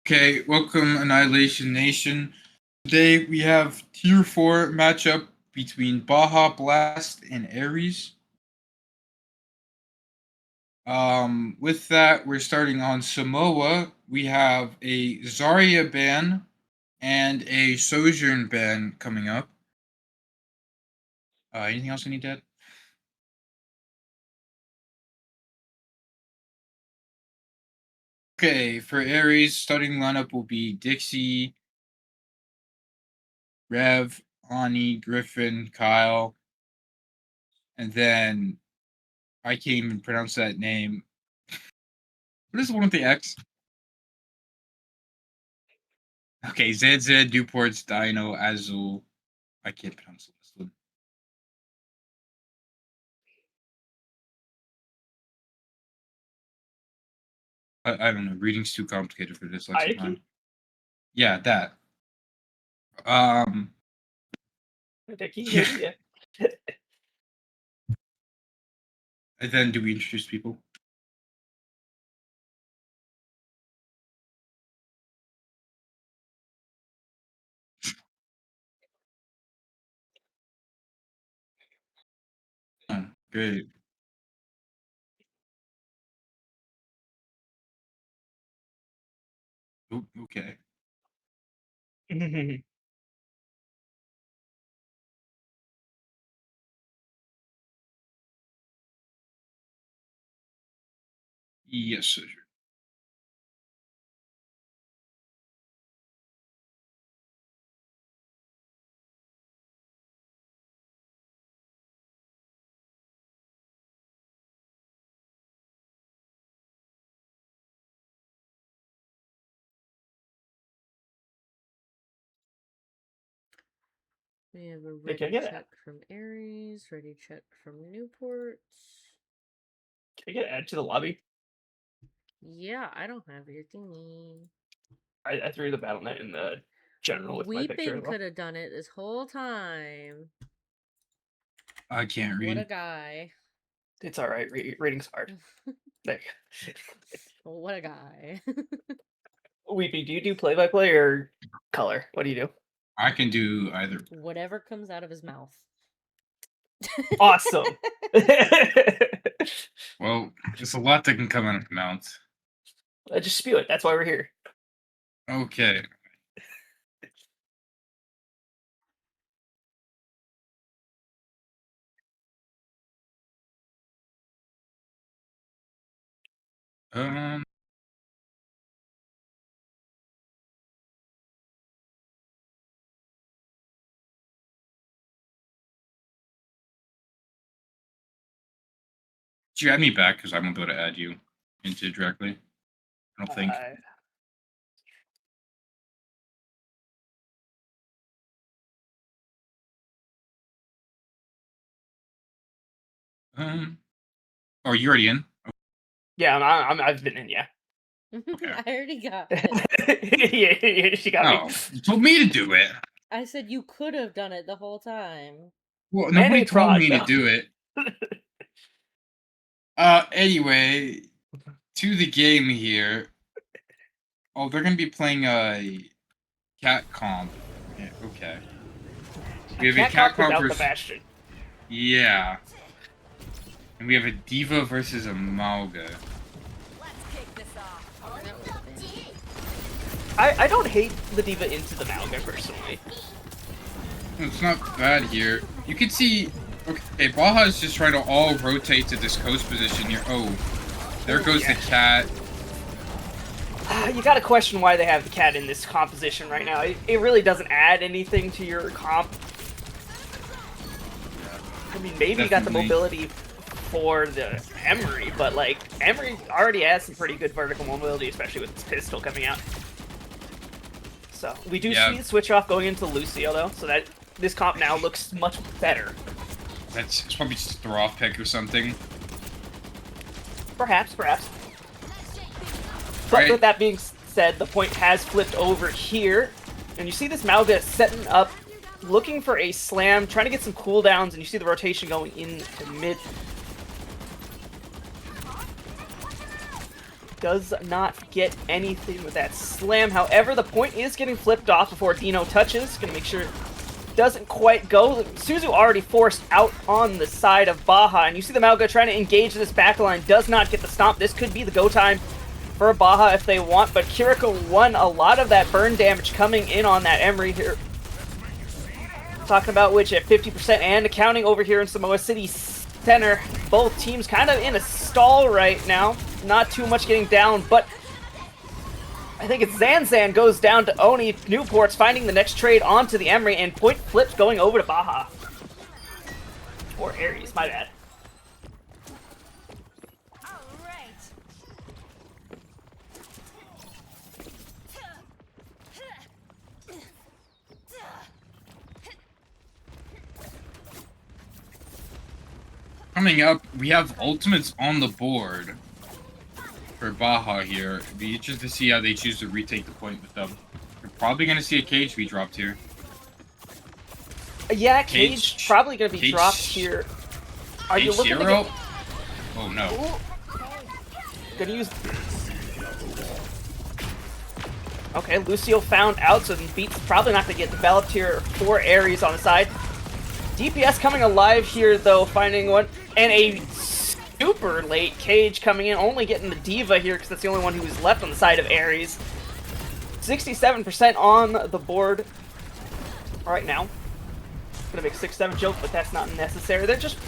Okay, welcome Annihilation Nation. Today we have Tier 4 matchup between Baja Blast and Ares. With that, we're starting on Samoa. We have a Zarya ban and a Sojourn ban coming up. Anything else I need to add? Okay, for Ares, starting lineup will be Dixie, Rev, Ani, Griffin, Kyle, and then I can't even pronounce that name. What is the one with the X? Okay, ZZ, Duports, Dino, Azul. I can't pronounce this one. I don't know. Reading's too complicated for this lexicon. Yeah, that. Yeah. And then do we introduce people? Oh, great. Oh, okay. Yes, sir. We have a ready check from Ares, ready check from Newport. Can I get add to the lobby? Yeah, I don't have your thingy. I threw the BattleNet in the general with my picture. Weeping could have done it this whole time. I can't read. What a guy. It's all right. Reading's hard. There. What a guy. Weepy, do you do play-by-play or color? What do you do? I can do either. Whatever comes out of his mouth. Awesome. Well, there's a lot that can come out of the mouth. Just spew it. That's why we're here. Okay. Did you add me back? Because I won't be able to add you into directly. I don't think. Oh, you already in? Yeah, I've been in. Yeah. Okay. I already got it. Yeah, she got me. You told me to do it. I said you could have done it the whole time. Well, nobody told me to do it. Anyway, to the game here. Oh, they're gonna be playing a cat comp. Yeah, okay. We have a cat comp versus Bastion. Yeah. And we have a Diva versus a Malga. I don't hate the Diva into the Malga personally. It's not bad here. You can see, okay, Baja is just trying to all rotate to this coast position here. Oh, there goes the cat. You gotta question why they have the cat in this composition right now. It really doesn't add anything to your comp. I mean, maybe you got the mobility for the Emery, but like, Emery already has some pretty good vertical mobility, especially with this pistol coming out. So, we do see the switch off going into Lucio though, so that this comp now looks much better. It's probably just a throw-off pick or something. Perhaps. But with that being said, the point has flipped over here, and you see this Malga setting up, looking for a slam, trying to get some cooldowns, and you see the rotation going in the mid. does not get anything with that slam. However, the point is getting flipped off before Dino touches. Gonna make sure it doesn't quite go. Suzu already forced out on the side of Baja, and you see the Malga trying to engage this backline. Does not get the stomp. This could be the go time for Baja if they want, but Kiriko won a lot of that burn damage coming in on that Emery here. Talking about which at 50% and accounting over here in Samoa City Center. Both teams kind of in a stall right now. Not too much getting down, but I think it's Zanzan goes down to Oni. Newport's finding the next trade onto the Emery, and point flips going over to Baja. Or Ares, my bad. Coming up, we have ultimates on the board for Baja here. It'd be interesting to see how they choose to retake the point with them. We're probably going to see a cage be dropped here. Yeah, cage probably going to be dropped here. Are you looking to get... Oh no. Ooh. Gonna use... Okay, Lucio found out, so the beat's probably not going to get developed here for Ares on the side. DPS coming alive here, though, finding one, and a super late cage coming in, only getting the D.Va here, because that's the only one who's left on the side of Ares. 67% on the board right now. Gonna make 6-7 joke, but that's not necessary. They're just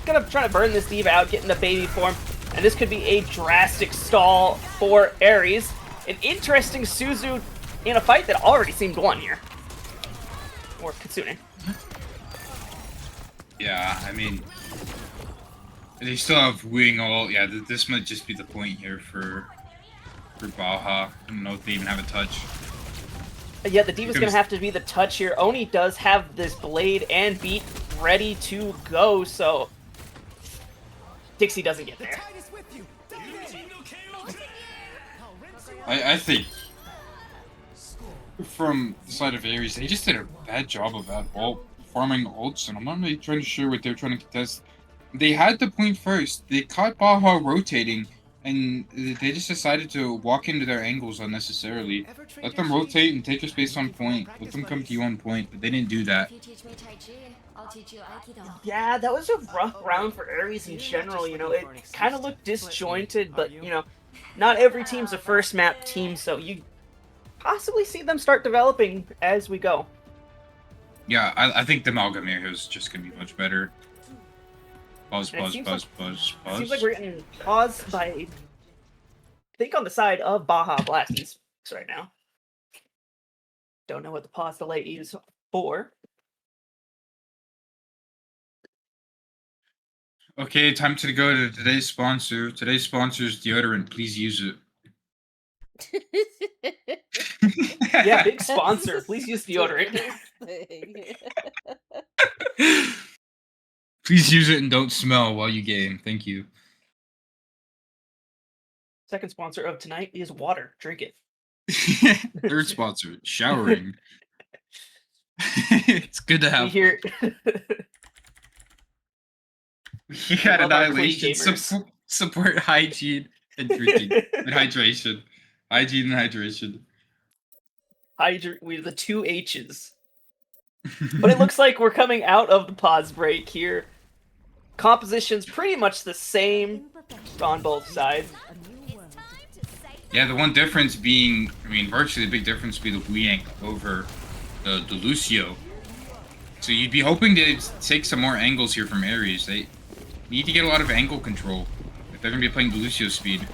gonna try to burn this D.Va out, get in the baby form, and this could be a drastic stall for Ares. An interesting Suzu in a fight that already seemed won here. Or Kitsune. Yeah, I mean, they still have wing all. Yeah, this might just be the point here for Baja. I don't know if they even have a touch. Yeah, the D.Va's gonna have to be the touch here. Oni does have this blade and beat ready to go, so Dixie doesn't get there. I think from the side of Ares, they just did a bad job of that ball. Farming ults, and I'm not really trying to sure what they're trying to contest. They had the point first. They caught Baja rotating, and they just decided to walk into their angles unnecessarily. Let them rotate and take your space on point. Let them come to you on point, but they didn't do that. Yeah, that was a rough round for Ares in general. You know, it kind of looked disjointed, but you know, not every team's a first map team, so you possibly see them start developing as we go. Yeah, I think the Amalgamir here is just going to be much better. Buzz. Seems like we're getting paused by, I think, on the side of Baja Blasties right now. Don't know what the pause delay is for. Okay, time to go to today's sponsor. Today's sponsor is deodorant. Please use it. Yeah, big sponsor. Please use deodorant. Please use it and don't smell while you game. Thank you. Second sponsor of tonight is water. Drink it. Third sponsor, showering. It's good to have. We got annihilation. Support hygiene and drinking and hydration. Hygiene and hydration. We the 2 H's. But it looks like we're coming out of the pause break here. Composition's pretty much the same on both sides. Yeah, the one difference being, I mean, virtually the big difference would be the Wu Yang over the Lucio. So you'd be hoping to take some more angles here from Ares. They need to get a lot of angle control if they're going to be playing the Lucio speed.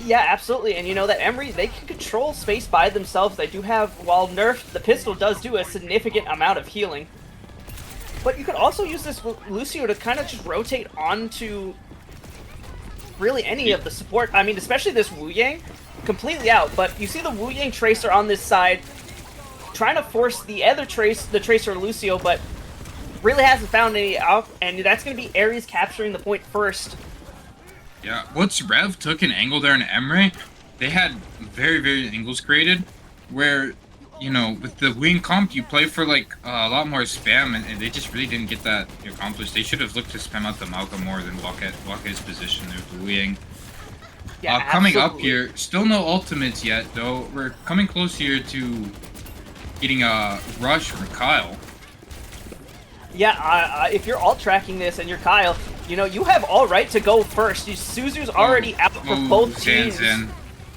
Yeah, absolutely, and you know that Emery, they can control space by themselves. They do have, while nerfed, the pistol does do a significant amount of healing. But you could also use this Lucio to kind of just rotate onto really any of the support. I mean, especially this Wu Yang, completely out. But you see the Wu Yang Tracer on this side, trying to force the other Tracer Lucio, but really hasn't found any out, and that's going to be Ares capturing the point first. Yeah, once Rev took an angle there in Emre, they had very, very angles created where, you know, with the wing comp, you play for like a lot more spam, and they just really didn't get that accomplished. They should have looked to spam out the Malcolm more than walk at his position there with the wing. Yeah, coming up absolutely. here, still no ultimates yet, though. We're coming close here to getting a rush for Kyle. Yeah, if you're alt tracking this and you're Kyle, you know, you have all right to go first. Suzu's already out for both teams.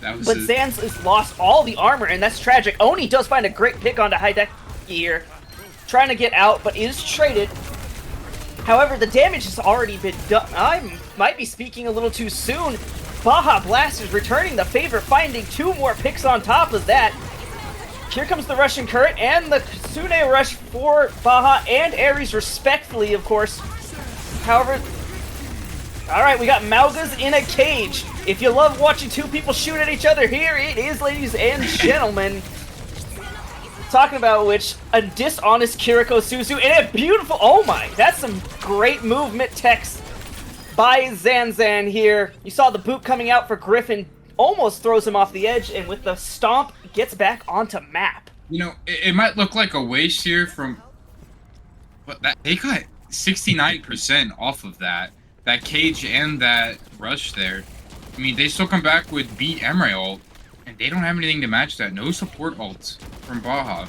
But Zan's has lost all the armor, and that's tragic. Oni does find a great pick onto Hideki here, trying to get out, but is traded. However, the damage has already been done. I might be speaking a little too soon. Baja Blast is returning the favor, finding 2 more picks on top of that. Here comes the Russian Current and the Kitsune Rush for Baja and Ares, respectfully, of course. However, alright, we got Maugas in a cage. If you love watching 2 people shoot at each other, here it is, ladies and gentlemen. Talking about which, a dishonest Kiriko Suzu and a beautiful, oh my, that's some great movement text by Zanzan here. You saw the boot coming out for Griffin, almost throws him off the edge, and with the stomp, gets back onto map. You know, it might look like a waste here from, but that they got 69% off of that cage and that rush there. I mean, they still come back with beat Emre ult, and they don't have anything to match that. No support ults from Baja.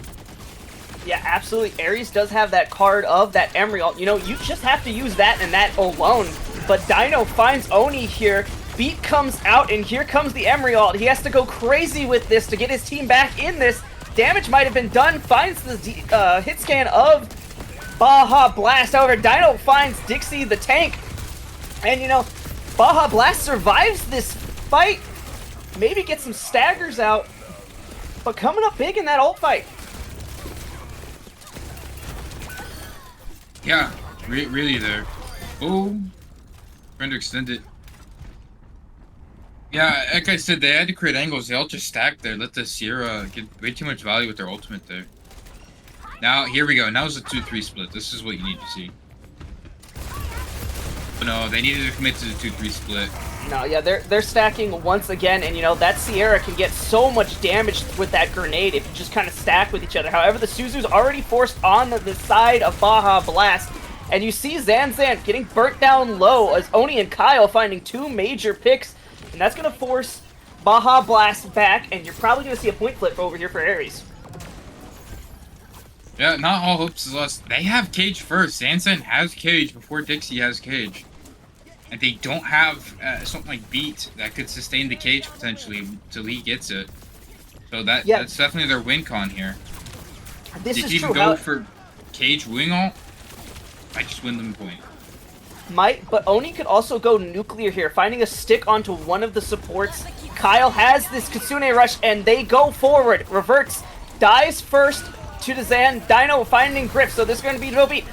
Yeah, absolutely. Ares does have that card of that Emre ult. You know, you just have to use that and that alone. But Dino finds Oni here. Beat comes out, and here comes the Emre ult. He has to go crazy with this to get his team back in this. Damage might have been done. Finds the hit scan of Baja Blast. However, Dino finds Dixie the tank. And, you know, Baja Blast survives this fight. Maybe get some staggers out. But coming up big in that ult fight. Yeah, really there. Oh, trying to extend it. Yeah, like I said, they had to create angles. They all just stacked there. Let the Sierra get way too much value with their ultimate there. Now, here we go. Now's the 2-3 split. This is what you need to see. But no, they needed to commit to the 2-3 split. No, yeah, they're stacking once again, and you know, that Sierra can get so much damage with that grenade if you just kind of stack with each other. However, the Suzu's already forced on the side of Baja Blast, and you see Zanzan getting burnt down low as Oni and Kyle finding 2 major picks, and that's going to force Baja Blast back, and you're probably going to see a point flip over here for Ares. Yeah, not all hopes is lost. They have cage first. Zanzan has cage before Dixie has cage. And they don't have something like beat that could sustain the cage potentially until he gets it. So that's definitely their win con here. This Did is you even true. go for cage wing ult? I just win them point. But Oni could also go nuclear here, finding a stick onto one of the supports. Kyle has this Kitsune Rush, and they go forward. Reverts, dies first to the Zan. Dino finding Griff, so there's going to be no beat.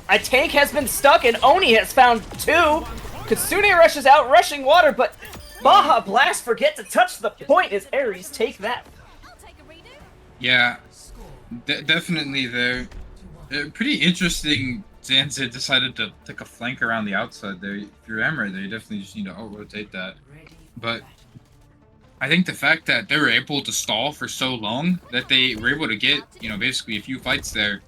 A tank has been stuck, and Oni has found 2. Kitsune rushes out, rushing water, but Baja Blast forget to touch the point as Ares take that. Yeah, definitely there. Pretty interesting. Zanzan decided to take a flank around the outside there. If you're Emre, they definitely just need to out-rotate that. But I think the fact that they were able to stall for so long that they were able to get, you know, basically a few fights there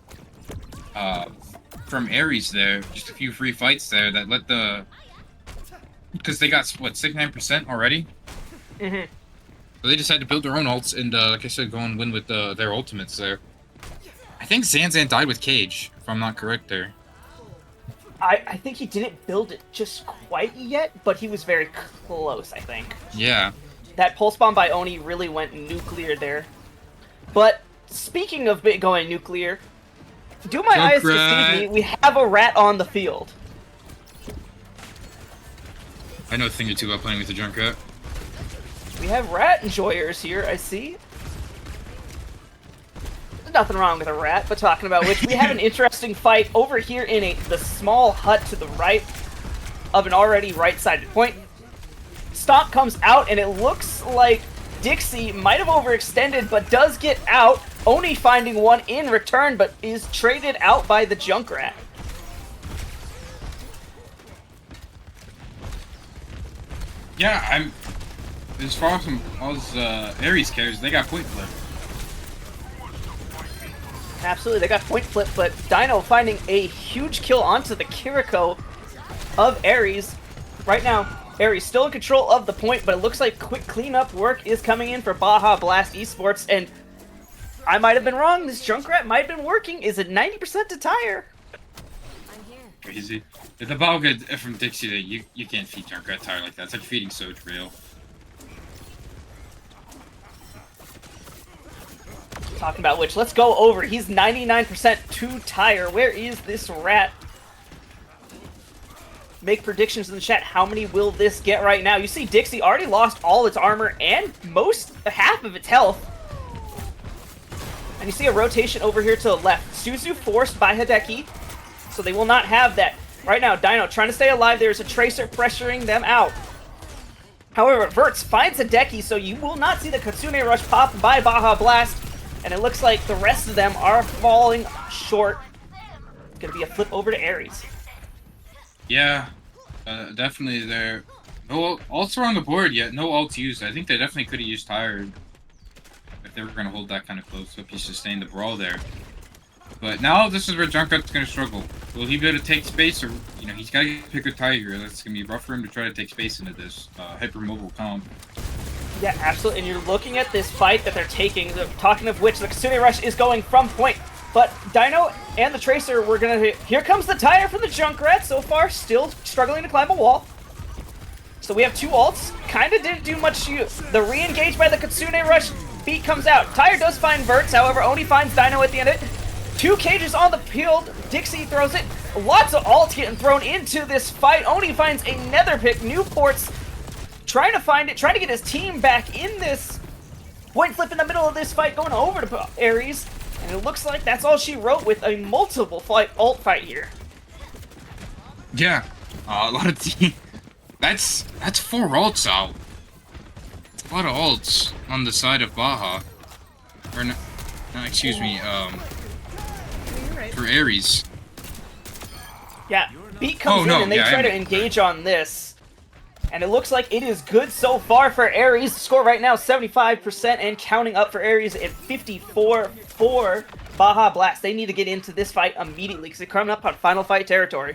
from Ares there, just a few free fights there that let the... Because they got, what, 69% already? Mm-hmm. So they decided to build their own ults and, like I said, go and win with their ultimates there. I think Zanzan died with Cage, if I'm not correct there. I think he didn't build it just quite yet, but he was very close, I think. Yeah. That pulse bomb by Oni really went nuclear there. But speaking of going nuclear, do my eyes deceive me? We have a rat on the field. I know a thing or two about playing with the Junkrat. We have rat enjoyers here, I see. There's nothing wrong with a rat, but talking about which, we have an interesting fight over here in the small hut to the right of an already right-sided point. Stomp comes out, and it looks like Dixie might have overextended, but does get out. Oni finding one in return, but is traded out by the Junkrat. Yeah, as far as Ares cares, they got point flip. Absolutely, they got point flip, but Dino finding a huge kill onto the Kiriko of Ares. Right now, Aries still in control of the point, but it looks like quick cleanup work is coming in for Baja Blast Esports, and I might have been wrong. This Junkrat might have been working. Is it 90% to tire? Crazy. The Baja from Dixie, you can't feed Junkrat tire like that. It's like feeding Soj Rail. Talking about which, let's go over. He's 99% to tire. Where is this rat? Make predictions in the chat. How many will this get right now? You see Dixie already lost all its armor and half of its health. And you see a rotation over here to the left. Suzu forced by Hideki, so they will not have that. Right now, Dino trying to stay alive. There's a Tracer pressuring them out. However, Verts finds Hideki, so you will not see the Kitsune Rush pop by Baja Blast. And it looks like the rest of them are falling short. It's going to be a flip over to Aries. Yeah, definitely there. No ults are on the board yet. No ults used. I think they definitely could have used Tire if they were going to hold that kind of close. Hope he sustained the brawl there. But now this is where Junkrat's going to struggle. Will he be able to take space, or he's got to pick a Tiger. That's going to be rough for him to try to take space into this hyper-mobile comp. Yeah, absolutely. And you're looking at this fight that they're taking. Talking of which, the Kitsune Rush is going from point. But Dino and the Tracer, we're going to... Here comes the tire from the Junkrat. So far, still struggling to climb a wall. So we have two ults. Kind of didn't do much use. The re-engage by the Kitsune Rush beat comes out. Tire does find Verts, however, Oni finds Dino at the end of it. 2 cages on the field. Dixie throws it. Lots of ults getting thrown into this fight. Oni finds a nether pick. Newport's trying to find it, trying to get his team back in this point flip in the middle of this fight, going over to Aries. And it looks like that's all she wrote with a multiple ult fight here. Yeah, a lot of team. That's 4 ults out. A lot of ults on the side of Baja. Or no, excuse me, for Aries. Yeah, Beat comes in and they try to engage on this. And it looks like it is good so far for Aries. The score right now, 75% and counting up for Aries at 54 for Baja Blast. They need to get into this fight immediately because they're coming up on final fight territory.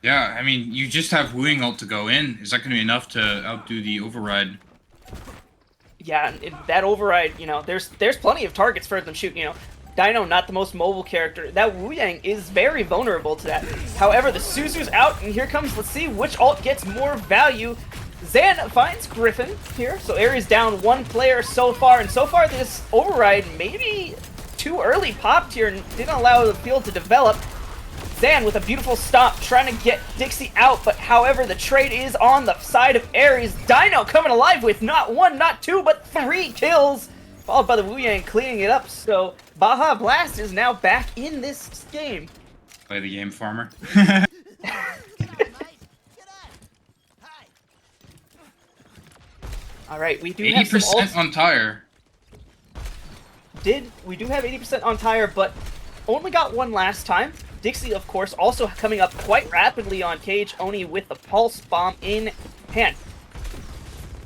Yeah, I mean, you just have Wooing ult to go in. Is that going to be enough to outdo the Override? Yeah, that Override, there's plenty of targets for them to shoot, Dino, not the most mobile character. That Wu Yang is very vulnerable to that. However, the Suzu's out, and here comes, let's see which ult gets more value. Zan finds Griffin here, so Aries down 1 player so far, and so far this Override maybe too early popped here and didn't allow the field to develop. Zan with a beautiful stomp trying to get Dixie out, but however, the trade is on the side of Aries. Dino coming alive with not 1, not 2, but 3 kills, followed by the Wu Yang cleaning it up, so Baja Blast is now back in this game. Play the game, farmer. All right, we do 80% have some ults. on Tire. We do have 80% on Tire, but only got 1 last time. Dixie, of course, also coming up quite rapidly on Cage, Oni with the Pulse Bomb in hand.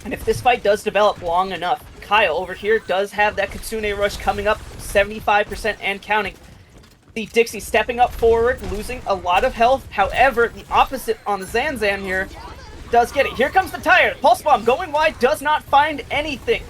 And if this fight does develop long enough, Kyle over here does have that Kitsune Rush coming up, 75% and counting. The Dixie stepping up forward, losing a lot of health. However, the opposite on the Zanzan here does get it. Here comes the Tire. Pulse Bomb going wide, does not find anything.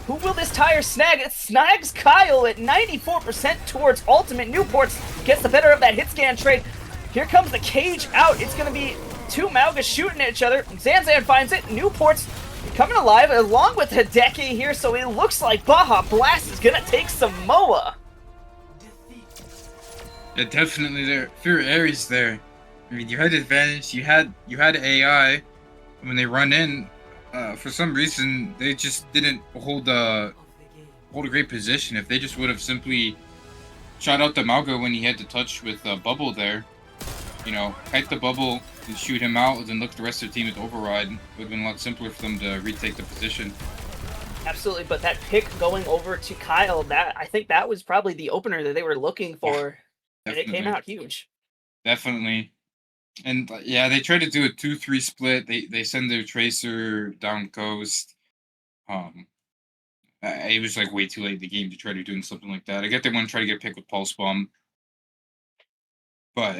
Who will this Tire snag? It snags Kyle at 94% towards Ultimate. Newports gets the better of that hit scan trade. Here comes the Cage out. It's going to be 2 Maugas shooting at each other. Zanzan finds it. Newports coming alive along with Hideki here, so it looks like Baja Blast is gonna take Samoa. Yeah, definitely there. Fear Aries there. I mean, you had advantage. You had AI. When they run in, for some reason they just didn't hold a great position. If they just would have simply shot out the Mauga when he had to touch with Bubble there, kite the Bubble and shoot him out, and then look the rest of the team at Override. It would have been a lot simpler for them to retake the position. Absolutely, but that pick going over to Kyle, I think that was probably the opener that they were looking for, and it came out huge. Definitely. And yeah, they tried to do a 2-3 split. They send their Tracer down coast. It was like way too late in the game to try to do something like that. I get they want to try to get a pick with Pulse Bomb, but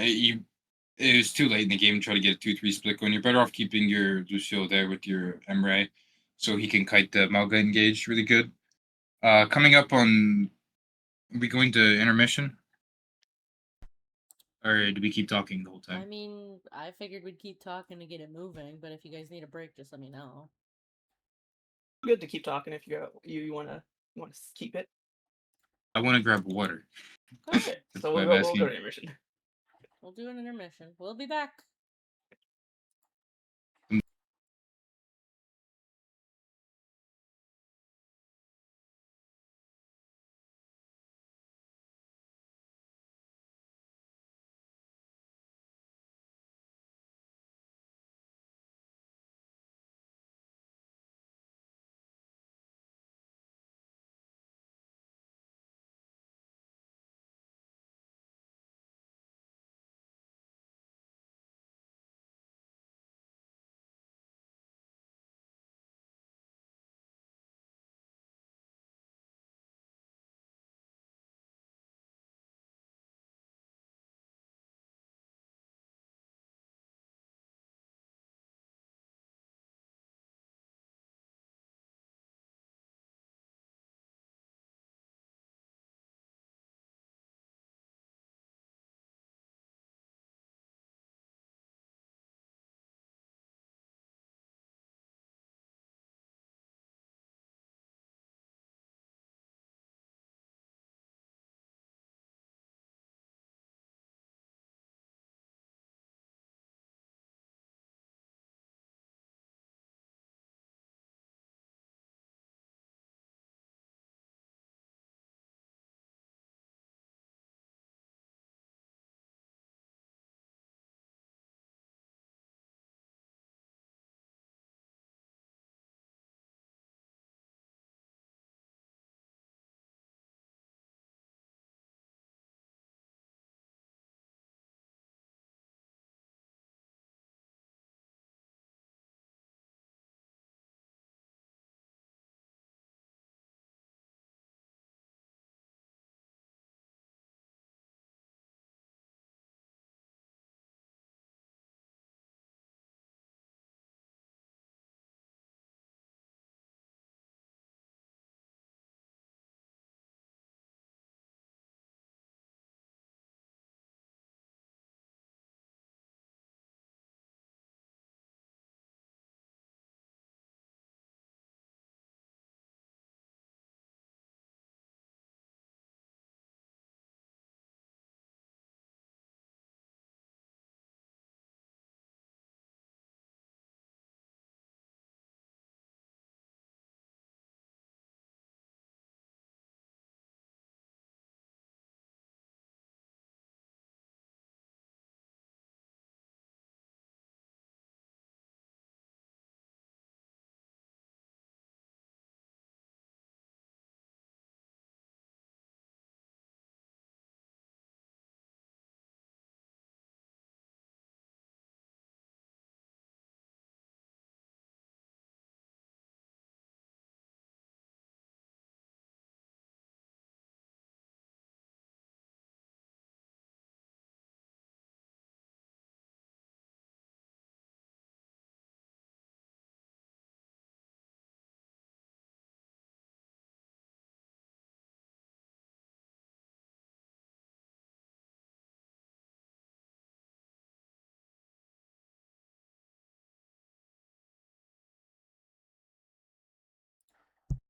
it was too late in the game to try to get a 2-3 split going. You're better off keeping your Lucio there with your Emre, so he can kite the Malga engage really good. Coming up on, are we going to intermission? Or do we keep talking the whole time? I mean, I figured we'd keep talking to get it moving, but if you guys need a break, just let me know. Good to keep talking if you wanna keep it. I want to grab water. Okay, so we'll go to intermission. We'll do an intermission. We'll be back.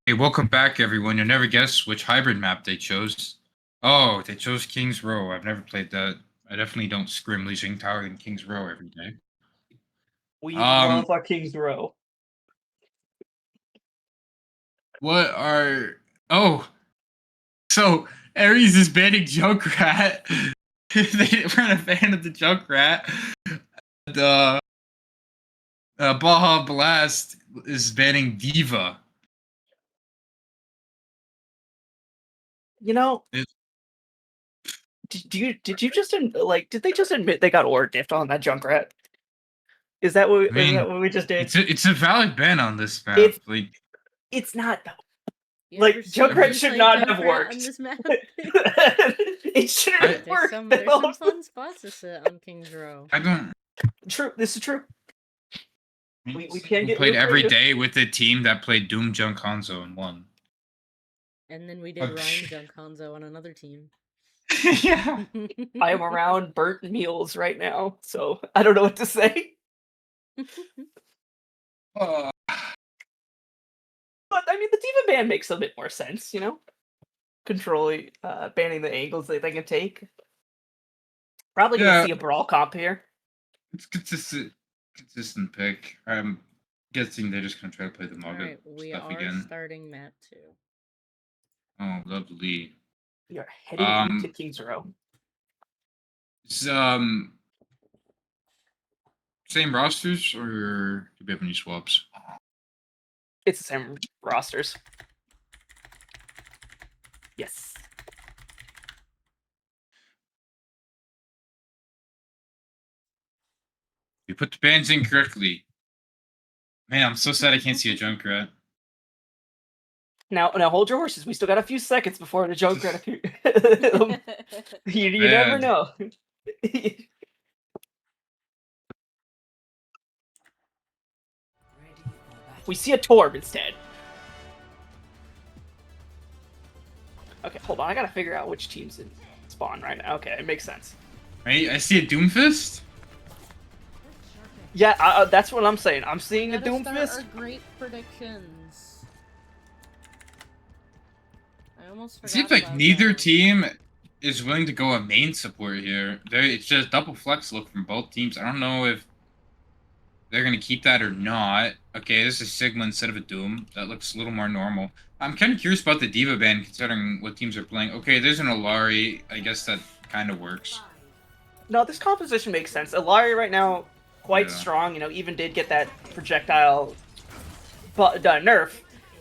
Hey, welcome back, everyone. You'll never guess which hybrid map they chose. Oh, they chose King's Row. I've never played that. I definitely don't scrim Leasing Tower in King's Row every day. We love our King's Row. What are... Oh! So, Ares is banning Junkrat. They weren't a fan of the Junkrat. The Baja Blast is banning Diva. You know, did you just did they just admit they got or diffed on that Junkrat? Is that what we just did? It's a valid ban on this map. It's not. You Like, ever seen Junkrat me should play not have Junkrat worked. on this map? It shouldn't have There's worked. some fun spots to sit on King's Row. I don't. True, this is true. We can't We get played real every creative. day with a team that played Doom Junk Hanzo and won. And then we did Rhyme Junk Hanzo on another team. Yeah. I am around burnt meals right now, so I don't know what to say. Uh, But I mean, the Diva ban makes a bit more sense, you know? Controlling, banning the angles that they can take. Probably gonna Yeah. see a brawl comp here. it's consistent pick. I'm guessing they're just gonna try to play the Maga Alright, we stuff are again. starting map 2. Oh, lovely. We are heading into King's Row. Is, same rosters or do we have any swaps? It's the same rosters. Yes. You put the bands in correctly. Man, I'm so sad I can't see a Junkrat. Now hold your horses. We still got a few seconds before the Junkrat appears. You never Man. know. We see a Torb instead. Okay, hold on. I gotta figure out which team's in spawn right now. Okay, it makes sense. Right? I see a Doomfist. Yeah, that's what I'm saying. I'm seeing a Gotta start Doomfist. our great predictions. I almost It forgot seems like about neither that. team is willing to go a main support here. It's just double flex look from both teams. I don't know if they're going to keep that or not. Okay, this is Sigma instead of a Doom. That looks a little more normal. I'm kind of curious about the Diva ban, considering what teams are playing. Okay, there's an Alari. I guess that kind of works. No, this composition makes sense. Ilari right now, quite Yeah. strong. You know, even did get that projectile nerf,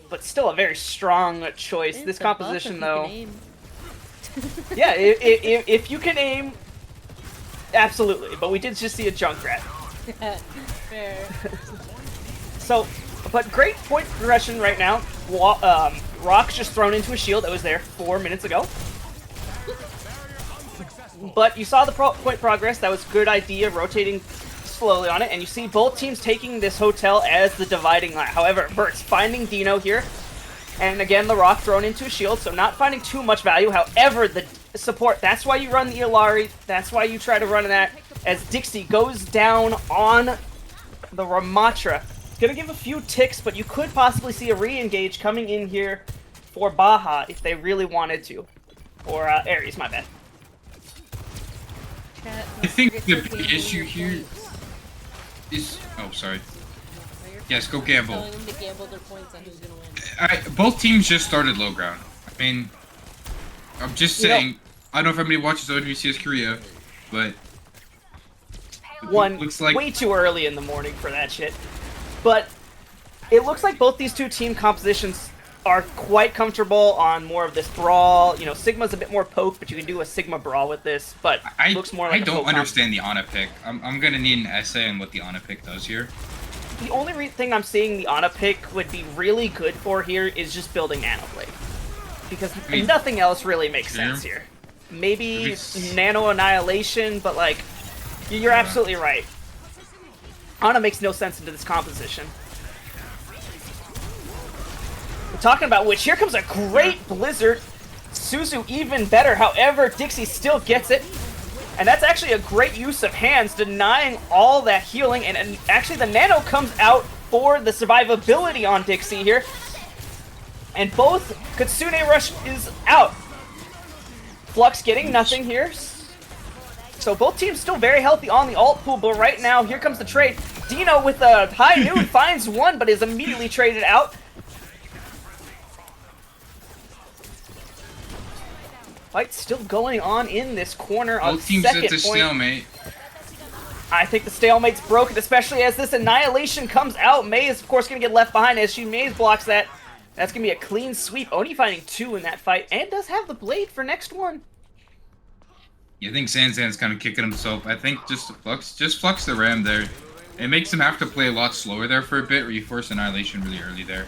but still a very strong choice. It's This a buff composition, if you though, can aim. yeah, if you can aim, absolutely. But we did just see a Junkrat. Fair. So, but great point progression right now. Rock's just thrown into a shield that was there 4 minutes ago. But you saw the point progress. That was a good idea, rotating slowly on it. And you see both teams taking this hotel as the dividing line. However, Bert's finding Dino here. And again, the Rock thrown into a shield, so not finding too much value. However, the support, that's why you run the Ilari. That's why you try to run that. As Dixie goes down on the Ramatra. It's going to give a few ticks, but you could possibly see a re-engage coming in here for Baja if they really wanted to. Or Ares, my bad. I think the big issue here is... Oh, sorry. Yes, go gamble. Telling them to gamble their points on who's gonna win. Both teams just started low ground. I mean, I'm just saying, I don't know if anybody watches OWCS Korea, but... One, looks like... way too early in the morning for that shit. But it looks like both these two team compositions are quite comfortable on more of this brawl. You know, Sigma's a bit more poke, but you can do a Sigma brawl with this, but it looks more like I don't poke understand the Ana pick. I'm gonna need an essay on what the Ana pick does here. The only thing I'm seeing the Ana pick would be really good for here is just building Nano Blade. Because nothing else really makes sense here. Maybe Nano Annihilation, but like, you're absolutely right. Ana makes no sense into this composition. We're talking about which, here comes a great Blizzard. Suzu even better, however, Dixie still gets it. And that's actually a great use of hands, denying all that healing. And actually the Nano comes out for the survivability on Dixie here. And both Kitsune Rush is out. Flux getting nothing here. So both teams still very healthy on the alt pool, but right now, here comes the trade. Dino with a high noon finds one, but is immediately traded out. Fight still going on in this corner on Both teams second at the point. stalemate. I think the stalemate's broken, especially as this Annihilation comes out. May is, of course, going to get left behind as Maze blocks that. That's going to be a clean sweep. Oni finding 2 in that fight, and does have the blade for next one. Yeah, I think Sansan's kind of kicking himself. I think just flux the Ram there. It makes him have to play a lot slower there for a bit, where you force Annihilation really early there.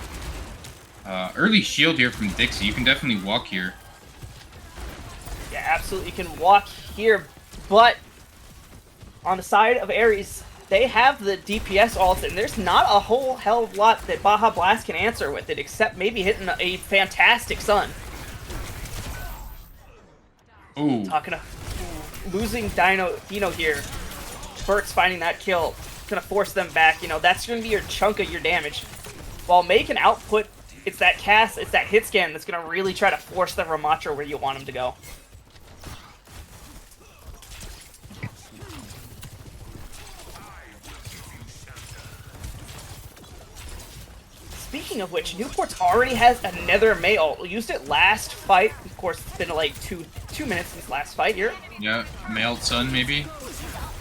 Early shield here from Dixie. You can definitely walk here. Yeah, absolutely. You can walk here, but on the side of Ares, they have the DPS ults, and there's not a whole hell of a lot that Baja Blast can answer with it, except maybe hitting a fantastic Sun. Ooh. Talking of losing Dino here. Bert's finding that kill. Gonna force them back. You know, that's gonna be your chunk of your damage. While May can output, it's that cast, it's that hit scan that's gonna really try to force the Ramattra where you want him to go. Speaking of which, Newport's already has another May ult. We used it last fight. Of course, it's been like two minutes since last fight here. Yeah, May ult Sun maybe.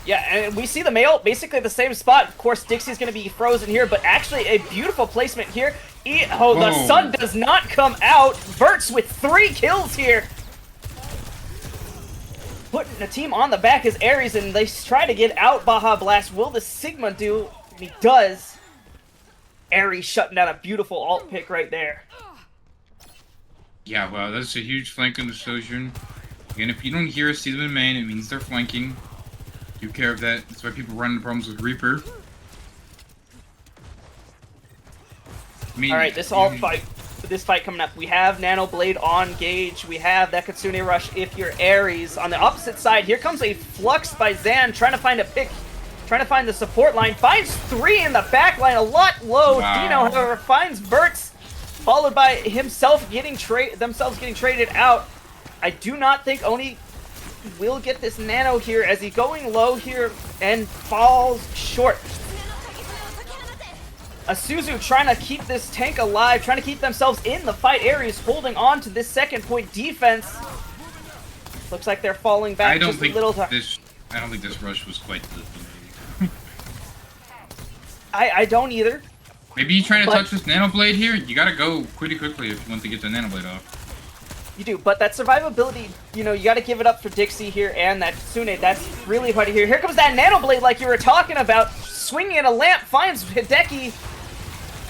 Yeah, and we see the May ult basically at the same spot. Of course, Dixie's going to be frozen here, but actually a beautiful placement here. The Sun does not come out. Verts with 3 kills here. Putting the team on the back is Ares, and they try to get out Baja Blast. Will the Sigma do? And he does. Ares shutting down a beautiful alt pick right there. Yeah, wow, that's a huge flank on the Sojourn. Again, if you don't hear see them in main, it means they're flanking. Do care of that. That's why people run into problems with Reaper. Alright, this fight coming up. We have Nano Blade on Gage. We have that Kitsune Rush if you're Ares. On the opposite side, here comes a Flux by Zan, trying to find a pick. Trying to find the support line. Finds 3 in the back line. A lot low. Wow. Dino, however, finds Verts. Followed by himself getting traded out. I do not think Oni will get this Nano here as he's going low here and falls short. Asuzu trying to keep this tank alive, trying to keep themselves in the fight. Ares holding on to this second point defense. Looks like they're falling back I don't just think a little time. I don't think this rush was quite the I don't either. Maybe you trying to touch this Nano Blade here? You gotta go pretty quickly if you want to get the Nano Blade off. You do, but that survivability, you know, you gotta give it up for Dixie here and that Tsune. That's really hard to hear. Here comes that Nano Blade like you were talking about. Swinging at a lamp, finds Hideki.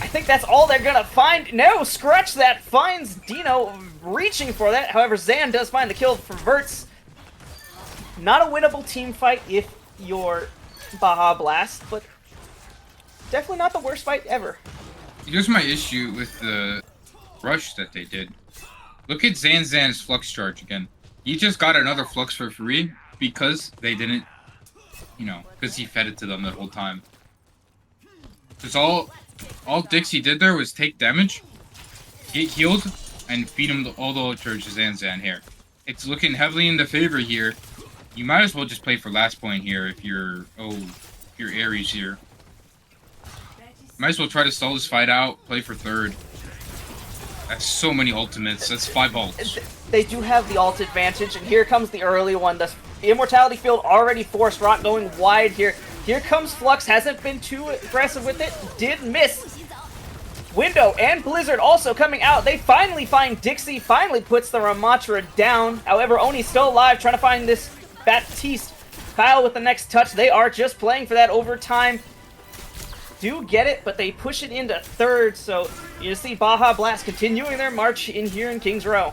I think that's all they're gonna find. No, scratch that. Finds Dino reaching for that. However, Zan does find the kill for Verts. Not a winnable team fight if you're Baja Blast, but definitely not the worst fight ever. Here's my issue with the rush that they did. Look at Zan's Flux charge again. He just got another Flux for free because they didn't, you know, because he fed it to them the whole time. Because all Dixie did there was take damage, get healed, and feed him all the ult charge to Zan here. It's looking heavily in the favor here. You might as well just play for last point here if you're Ares here. Might as well try to stall this fight out, play for third. That's so many ultimates. That's 5 ults. They do have the ult advantage, and here comes the early one. The Immortality Field already forced. Rock going wide here. Here comes Flux. Hasn't been too aggressive with it. Did miss. Window and Blizzard also coming out. They finally find Dixie. Finally puts the Ramattra down. However, Oni's still alive, trying to find this Baptiste. Kyle with the next touch. They are just playing for that overtime. Do get it, but they push it into third, so you see Baja Blast continuing their march in here in Kings Row.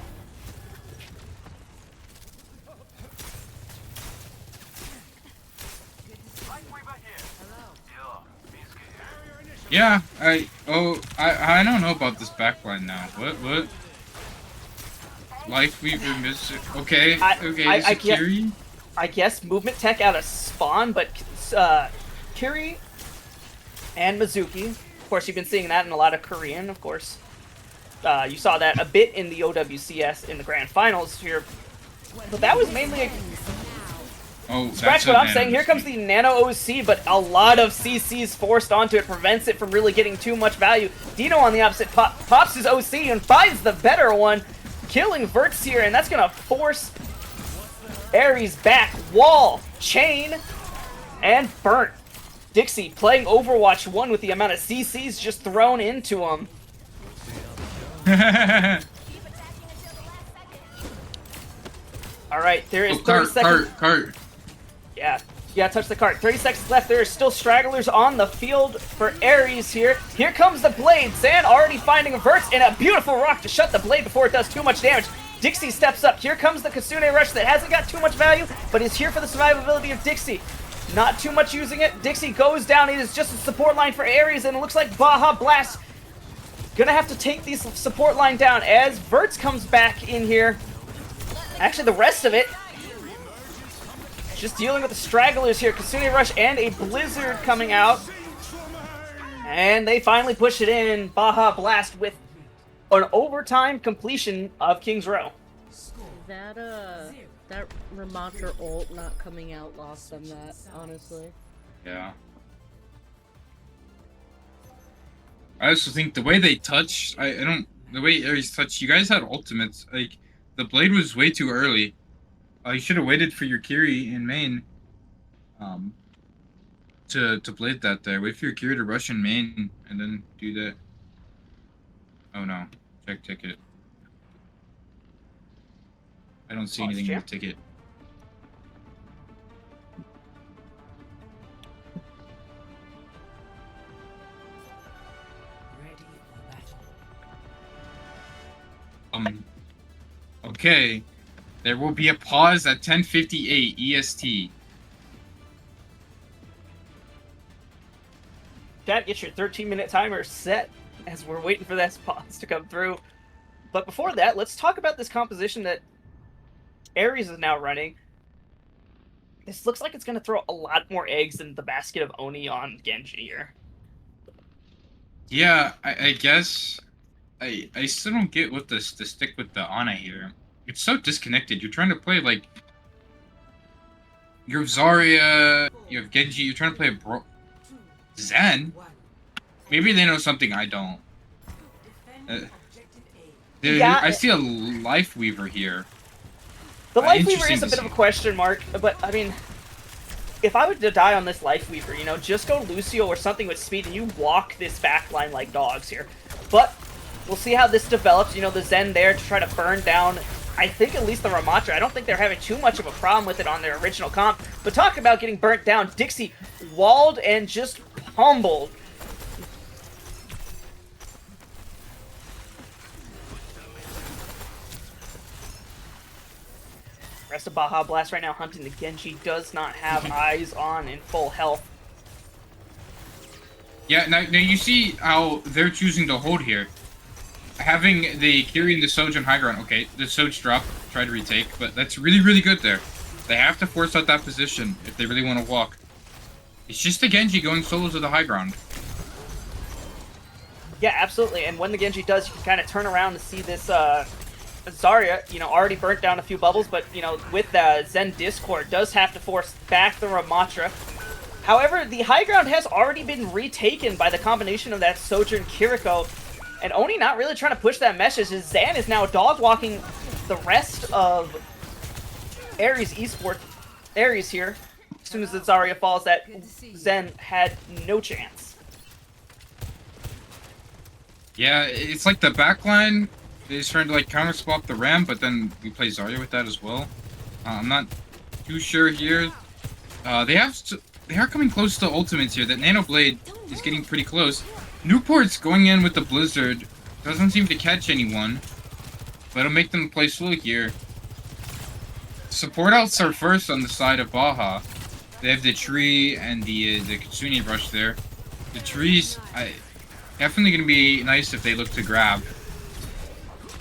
Yeah, I don't know about this backline now. What? Life Weaver missing. Okay, Kiri? I guess movement tech out of spawn, but Kiri and Mizuki. Of course, you've been seeing that in a lot of Korean, of course. You saw that a bit in the OWCS in the Grand Finals here. But that was mainly a... Oh, scratch what I'm saying. Here comes the Nano OC, but a lot of CCs forced onto it. Prevents it from really getting too much value. Dino on the opposite pops his OC and finds the better one. Killing Verts here, and that's going to force Ares back. Wall, chain, and burnt. Dixie playing Overwatch 1 with the amount of CCs just thrown into him. Alright, there is 30 seconds. Cart. Yeah. Yeah, touch the cart. 30 seconds left. There are still stragglers on the field for Ares here. Here comes the blade. Zan already finding a verts and a beautiful rock to shut the blade before it does too much damage. Dixie steps up. Here comes the Kitsune Rush that hasn't got too much value, but is here for the survivability of Dixie. Not too much using it. Dixie goes down. It is just a support line for Ares, and it looks like Baja Blast gonna have to take these support line down as Verts comes back in here. Actually, the rest of it just dealing with the stragglers here. Kitsune Rush and a Blizzard coming out. And they finally push it in. Baja Blast with an overtime completion of King's Row. That Ramattra ult not coming out lost them that, honestly. Yeah. I also think the way they touch, the way Ares touched, you guys had ultimates. Like, the blade was way too early. You should have waited for your Kiri in main, to blade that there. Wait for your Kiri to rush in main, and then do that. Oh no. Check ticket. I don't see anything in the ticket. Okay. There will be a pause at 10:58 EST. Chat, get your 13-minute timer set as we're waiting for that pause to come through. But before that, let's talk about this composition that Ares is now running. This looks like it's going to throw a lot more eggs in the basket of Oni on Genji here. Yeah, I guess I still don't get what the stick with the Ana here. It's so disconnected. You're trying to play like you have Zarya, you have Genji. You're trying to play a Zen. Maybe they know something I don't. Yeah, I see a Life Weaver here. The Life Weaver is a bit of a question mark, but I mean, if I were to die on this Life Weaver, you know, just go Lucio or something with speed and you walk this backline like dogs here. But we'll see how this develops. You know, the Zen there to try to burn down, I think, at least the Ramattra. I don't think they're having too much of a problem with it on their original comp. But talk about getting burnt down. Dixie walled and just pummeled. Rest of Baja Blast right now hunting the Genji. Does not have eyes on in full health. Yeah, now you see how they're choosing to hold here. Having the Kiri and the Soj on high ground. Okay, the Soj drop, try to retake, but that's really, really good there. They have to force out that position if they really want to walk. It's just the Genji going solo to the high ground. Yeah, absolutely. And when the Genji does, you can kind of turn around and see this Zarya, you know, already burnt down a few bubbles, but, you know, with the Zen Discord, does have to force back the Ramattra. However, the high ground has already been retaken by the combination of that Sojourn Kiriko, and Oni not really trying to push that message, as Zan is now dog-walking the rest of Ares Esports. Ares here. As soon as the Zarya falls, that Zen had no chance. Yeah, it's like the backline is trying to like counter swap the Ram, but then we play Zarya with that as well. I'm not too sure here. They are coming close to ultimates here. That Nano Blade is getting pretty close. Newport's going in with the Blizzard. Doesn't seem to catch anyone, but it'll make them play slow here. Support outs are first on the side of Baja. They have the tree and the Kitsune Rush there. The trees, definitely going to be nice if they look to grab.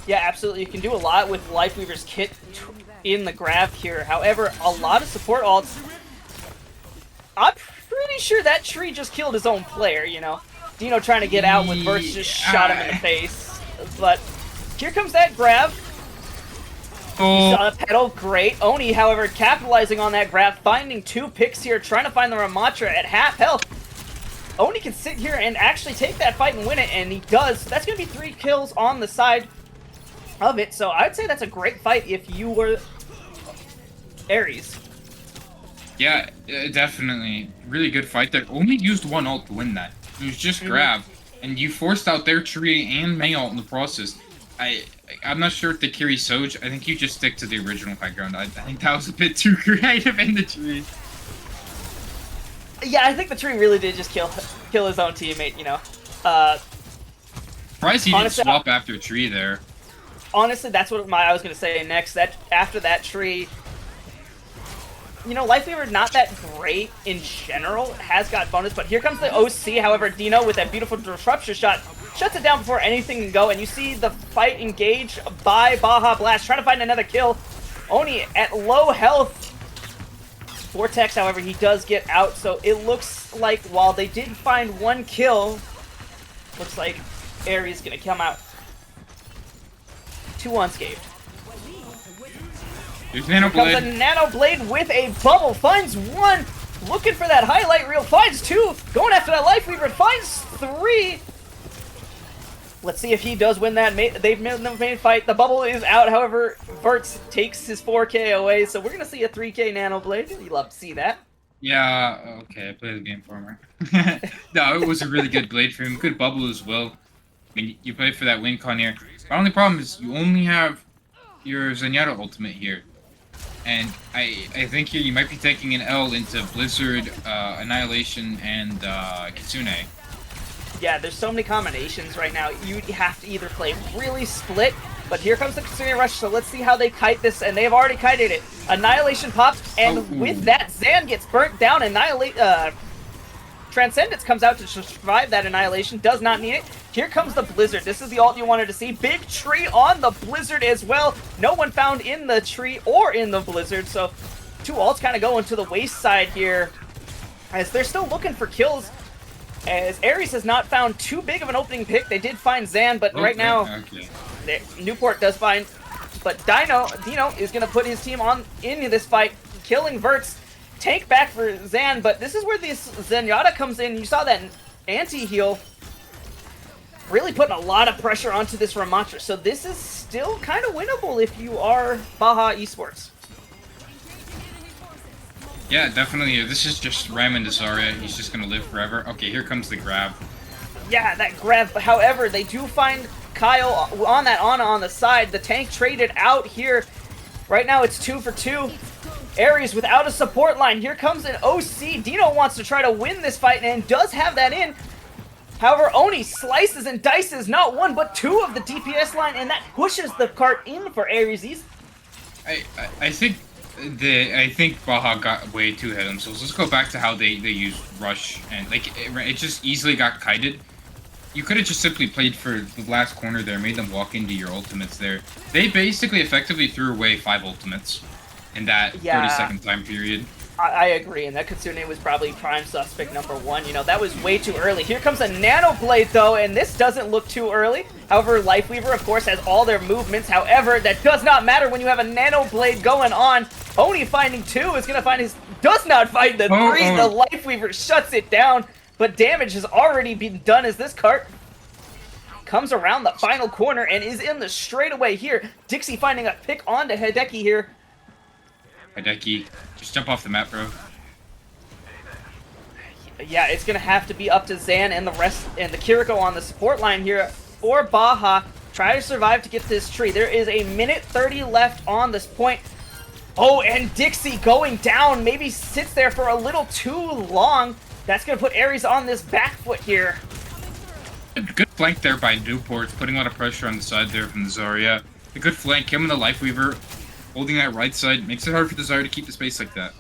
Yeah, absolutely. You can do a lot with Life Weaver's kit in the grab here. However, a lot of support alts. I'm pretty sure that tree just killed his own player, you know. Dino trying to get out when Verts just shot him in the face. But here comes that grab. Oh. You saw the pedal, great. Oni, however, capitalizing on that grab, finding 2 picks here, trying to find the Ramattra at half health. Oni can sit here and actually take that fight and win it, and he does. That's going to be 3 kills on the side of it, so I'd say that's a great fight if you were Ares. Yeah, definitely. Really good fight there. Only used 1 ult to win that. It was just grab, and you forced out their tree and May ult in the process. I'm not sure if the Kiri Soj. I think you just stick to the original high ground. I think that was a bit too creative in the tree. Yeah, I think the tree really did just kill his own teammate, you know. Surprised he didn't swap after tree there. Honestly, that's what I was gonna say next. That after that tree, you know, Lifeweaver not that great in general. Has got bonus, but here comes the OC. However, Dino with that beautiful disruption shot shuts it down before anything can go. And you see the fight engage by Baja Blast, trying to find another kill. Oni at low health. Vortex, however, he does get out, so it looks like while they did find one kill, looks like Ares gonna come out 2 unscathed. There's Nano Comes Blade. a Nano Blade with a bubble, finds one, looking for that highlight reel, finds 2, going after that Lifeweaver, finds 3. Let's see if he does win that. They've made the main fight. The bubble is out. However, Verts takes his 4K away, so we're going to see a 3K Nano Blade. You love to see that. Yeah, okay, I played the game for him. No, it was a really good blade for him. Good bubble as well. I mean, you played for that win con here. The only problem is you only have your Zenyatta ultimate here. And I think here you might be taking an L into Blizzard, Annihilation, and Kitsune. Yeah, there's so many combinations right now. You have to either play really split, but here comes the Kitsune Rush, so let's see how they kite this, and they've already kited it. Annihilation pops, and with that, Zan gets burnt down. Transcendence comes out to survive that Annihilation, does not need it. Here comes the Blizzard. This is the ult you wanted to see. Big tree on the Blizzard as well. No one found in the tree or in the Blizzard, so 2 ults kind of going to the waste side here, as they're still looking for kills. As Ares has not found too big of an opening pick. They did find Zan, but right now, Newport does find. But Dino is going to put his team on into this fight, killing Verts. Tank back for Zan, but this is where this Zenyatta comes in. You saw that anti-heal really putting a lot of pressure onto this Ramattra. So this is still kind of winnable if you are Baja Esports. Yeah, definitely. This is just Ram and Zarya. He's just gonna live forever. Okay, here comes the grab. Yeah, that grab. However, they do find Kyle on that Ana on the side. The tank traded out here. Right now, it's 2 for 2. Ares without a support line. Here comes an OC. Dino wants to try to win this fight and does have that in. However, Oni slices and dices not 1 but 2 of the DPS line, and that pushes the cart in for Ares. I think Baja got way too ahead of themselves. Let's go back to how they used Rush, and like it just easily got kited. You could have just simply played for the last corner there, made them walk into your ultimates there. They basically effectively threw away 5 ultimates in that 30-second time period. I agree, and that Kitsune was probably prime suspect number 1. You know, that was way too early. Here comes a Nano Blade, though, and this doesn't look too early. However, Lifeweaver, of course, has all their movements. However, that does not matter when you have a Nano Blade going on. Oni finding 2 is going to find his... Does not find the 3. The Lifeweaver shuts it down, but damage has already been done as this cart comes around the final corner and is in the straightaway here. Dixie finding a pick onto Hideki here. Hideki, just jump off the map, bro. Yeah, it's gonna have to be up to Zan and the rest, and the Kiriko on the support line here for Baja. Try to survive to get this tree. There is a minute 30 left on this point. Oh, and Dixie going down. Maybe sits there for a little too long. That's gonna put Ares on this back foot here. Good flank there by Newport, putting a lot of pressure on the side there from the Zarya. A good flank, him and the Lifeweaver holding that right side. Makes it hard for the Zarya to keep the space like that.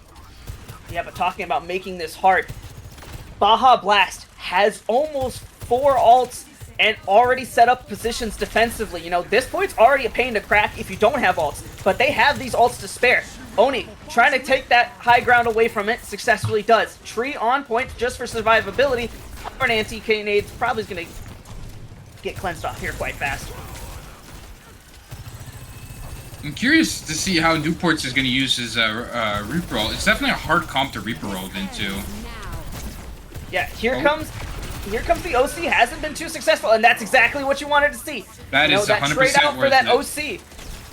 Yeah, but talking about making this hard, Baja Blast has almost 4 ults and already set up positions defensively. You know, this point's already a pain to crack if you don't have ults, but they have these ults to spare. Oni trying to take that high ground away from it, successfully does. Tree on point just for survivability. For an anti-K-nade, probably going to get cleansed off here quite fast. I'm curious to see how Newports is going to use his Reaper roll. It's definitely a hard comp to Reaper roll into. Yeah, here comes the OC. Hasn't been too successful, and that's exactly what you wanted to see. That is 100% that trade out for that OC.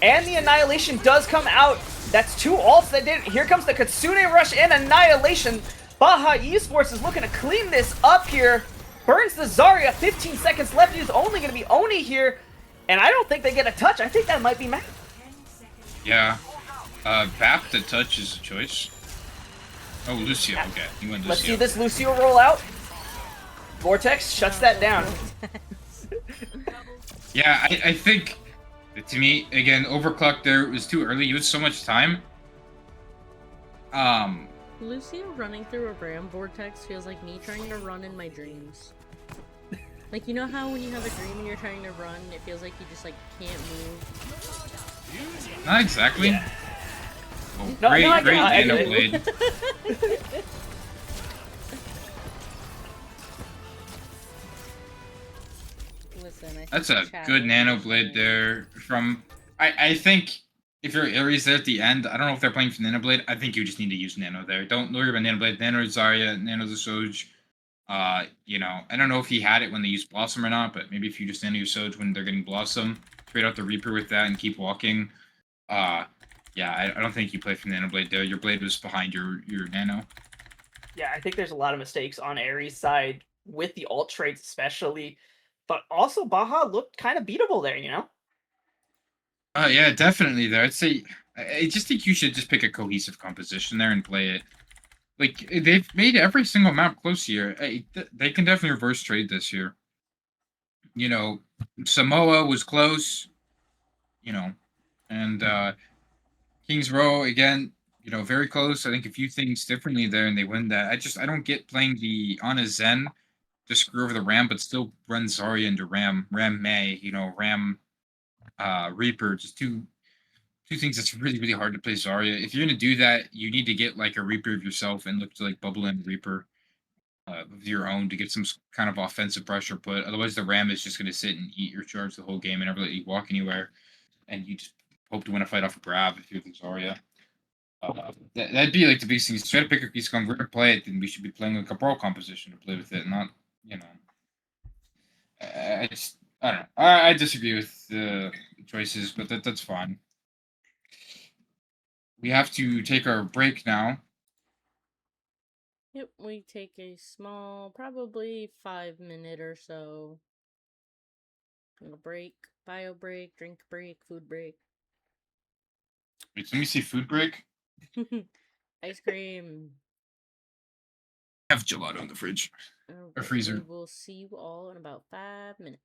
And the Annihilation does come out. That's 2 ults that did. Here comes the Kitsune Rush and Annihilation. Baja Esports is looking to clean this up here. Burns the Zarya. 15 seconds left. It's only going to be Oni here. And I don't think they get a touch. I think that might be Matt. Yeah. BAP to touch is a choice. Oh, Lucio. Okay, he went Lucio. Let's see this Lucio roll out. Vortex shuts that down. Yeah, I think, to me, again, overclock there was too early. You had so much time. Lucio running through a Ram Vortex feels like me trying to run in my dreams. Like, you know how when you have a dream and you're trying to run, it feels like you just, like, can't move? Not exactly. Yeah. Oh, No, great, no, I great get Nano it. Blade. Listen, That's a good Nano Blade there from... I think if your Ares there at the end, I don't know if they're playing for Nano Blade. I think you just need to use Nano there. Don't worry about Nano Blade. Nano Zarya, Nano the Soj. You know, I don't know if he had it when they used Blossom or not, but maybe if you just Nano your Soj when they're getting Blossom, trade out the Reaper with that and keep walking. Yeah, I don't think you play for Nano Blade there. Your Blade was behind your Nano. Yeah, I think there's a lot of mistakes on Ares' side with the ult trades especially. But also, Baja looked kind of beatable there, you know? Yeah, definitely there. I'd say I just think you should just pick a cohesive composition there and play it. Like, they've made every single map close here. They can definitely reverse trade this year. You know, Samoa was close, you know, and Kings Row, again, you know, very close. I think a few things differently there, and they win that. I don't get playing the Ana Zen to screw over the Ram, but still run Zarya into Ram May, you know, Ram Reaper, just two things that's really, really hard to play Zarya. If you're gonna do that, you need to get like a Reaper of yourself and look to like bubble in Reaper of your own to get some kind of offensive pressure put. Otherwise, the Ram is just gonna sit and eat your charge the whole game and never let you walk anywhere, and you just hope to win a fight off a grab if you're the Zarya. That'd be like the biggest thing. Is try to pick a piece of to play it, then we should be playing like a brawl composition to play with it, not, you know. I just, I don't know. I disagree with the choices, but that's fine. We have to take our break now. Yep, we take a small, probably 5-minute or so. A break, bio break, drink break, food break. Wait, let me see food break. Ice cream. I have gelato in the fridge. Or freezer. We will see you all in about 5 minutes.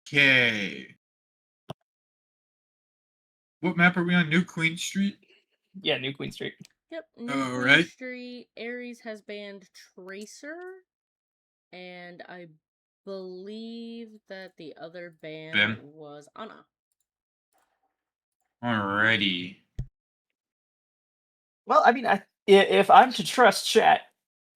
Okay. What map are we on? New Queen Street? Yeah, New Queen Street. Yep, New Queen right. Street. Ares has banned Tracer, and I believe that the other ban was Ana. Alrighty. Well, I mean, if I'm to trust chat,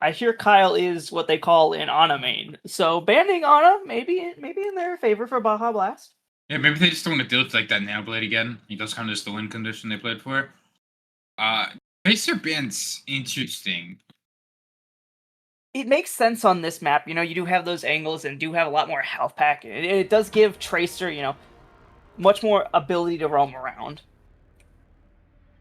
I hear Kyle is what they call an Ana main. So banning Ana, maybe in their favor for Baja Blast. Yeah, maybe they just don't want to deal with like that nail blade again. He does kind of just the win condition they played for. Tracer ban's interesting. It makes sense on this map. You know, you do have those angles and do have a lot more health pack. It does give Tracer, you know, much more ability to roam around.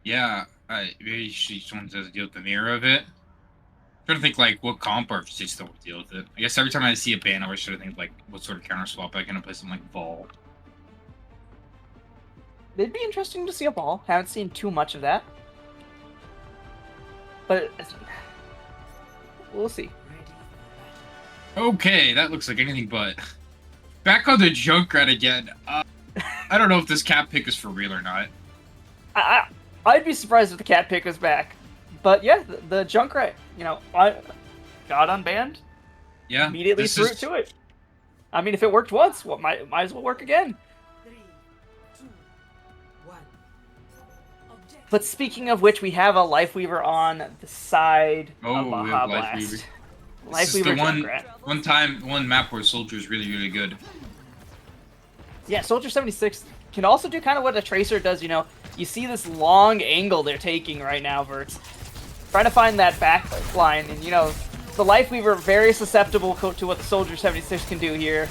Yeah, maybe she just wanted to deal with the mirror of it. I'm trying to think like what comp or if she still would deal with it. I guess every time I see a ban, I always try to think like what sort of counter swap I can play something like Vol. It'd be interesting to see a ball. Haven't seen too much of that. But we'll see. Okay, that looks like anything but. Back on the Junkrat again. I don't know if this cat pick is for real or not. I'd be surprised if the cat pick was back. But yeah, the Junkrat, you know, got unbanned. Yeah. Immediately threw it to it. I mean, if it worked once, well, might as well work again. 3, 2, 1. But speaking of which, we have a Lifeweaver on the side of we Baja have Blast. Lifeweaver. Lifeweaver This is the Junkrat. one map where Soldier is really, really good. Yeah, Soldier 76 can also do kind of what a Tracer does, you know. You see this long angle they're taking right now, Verts. Trying to find that back line, and you know, the Lifeweaver very susceptible to what the Soldier 76 can do here.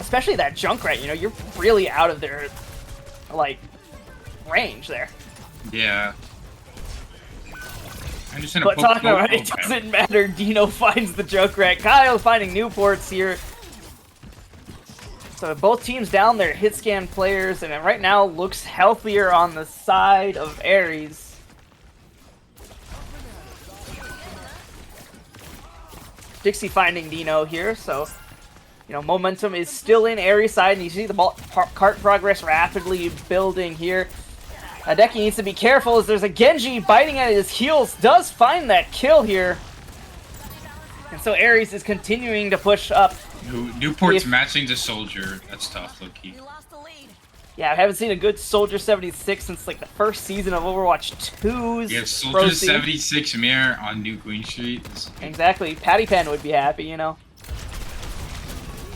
Especially that Junkrat, you know, you're really out of their, like, range there. Yeah. I'm just But talking about it doesn't matter, Dino finds the Junkrat. Kyle finding Newports here. So both teams down their hit scan players, and it right now looks healthier on the side of Ares. Dixie finding Dino here, so you know momentum is still in Ares' side, and you see the cart progress rapidly building here. Hideki needs to be careful as there's a Genji biting at his heels, does find that kill here. And so Ares is continuing to push up. Newport's matching the Soldier. That's tough, low-key. Yeah, I haven't seen a good Soldier 76 since like the first season of Overwatch 2's. Yeah, Soldier 76 mirror on New Queen Street. Exactly. Patty Pan would be happy, you know.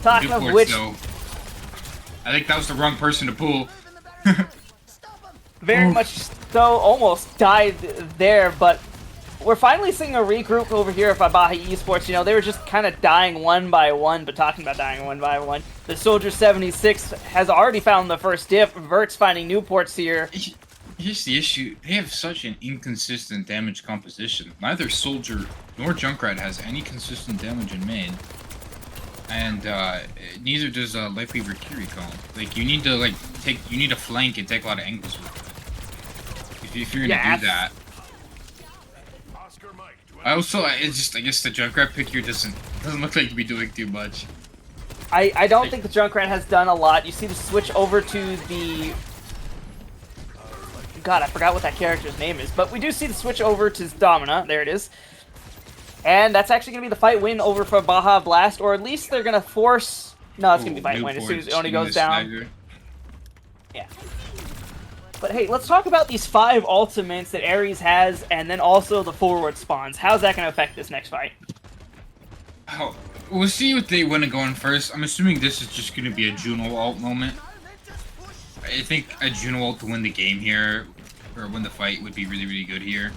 Talking Newport's, of which... though, I think that was the wrong person to pull. Very much so, almost died there, but we're finally seeing a regroup over here at Baja Esports. You know, they were just kind of dying one by one, but talking about dying one by one. The Soldier 76 has already found the first diff. Vert's finding Newports here. Here's the issue. They have such an inconsistent damage composition. Neither Soldier nor Junkrat has any consistent damage in main. And neither does Lifeweaver Kiriko. Like, you need to, like, you need to flank and take a lot of angles with it. If you're gonna do that. It's just, I guess the Junkrat pick here doesn't look like to be doing too much. I don't think the Junkrat has done a lot. You see the switch over to the... God, I forgot what that character's name is. But we do see the switch over to Domina. There it is. And that's actually going to be the fight win over for Baja Blast. Or at least they're going to force... No, it's going to be fight win as soon as it only goes down. Snagger. Yeah. But hey, let's talk about these 5 ultimates that Ares has, and then also the forward spawns. How's that going to affect this next fight? Oh, we'll see what they want to go on first. I'm assuming this is just going to be a Juno ult moment. I think a Juno ult to win the game here, or win the fight, would be really, really good here.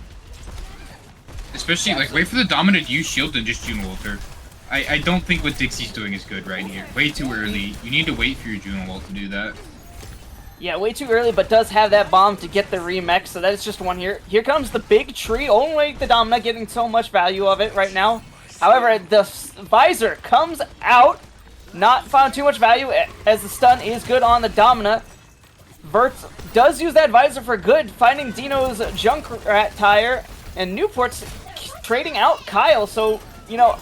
Especially, like, wait for the Dominant to use shield and just Juno ult her. I don't think what Dixie's doing is good right here. Way too early. You need to wait for your Juno ult to do that. Yeah, way too early, but does have that bomb to get the remix, so that is just one here. Here comes the big tree, only the Domina getting so much value of it right now. However, the visor comes out, not found too much value, as the stun is good on the Domina. Vert does use that visor for good, finding Dino's Junkrat tire, and Newport's trading out Kyle, so, you know,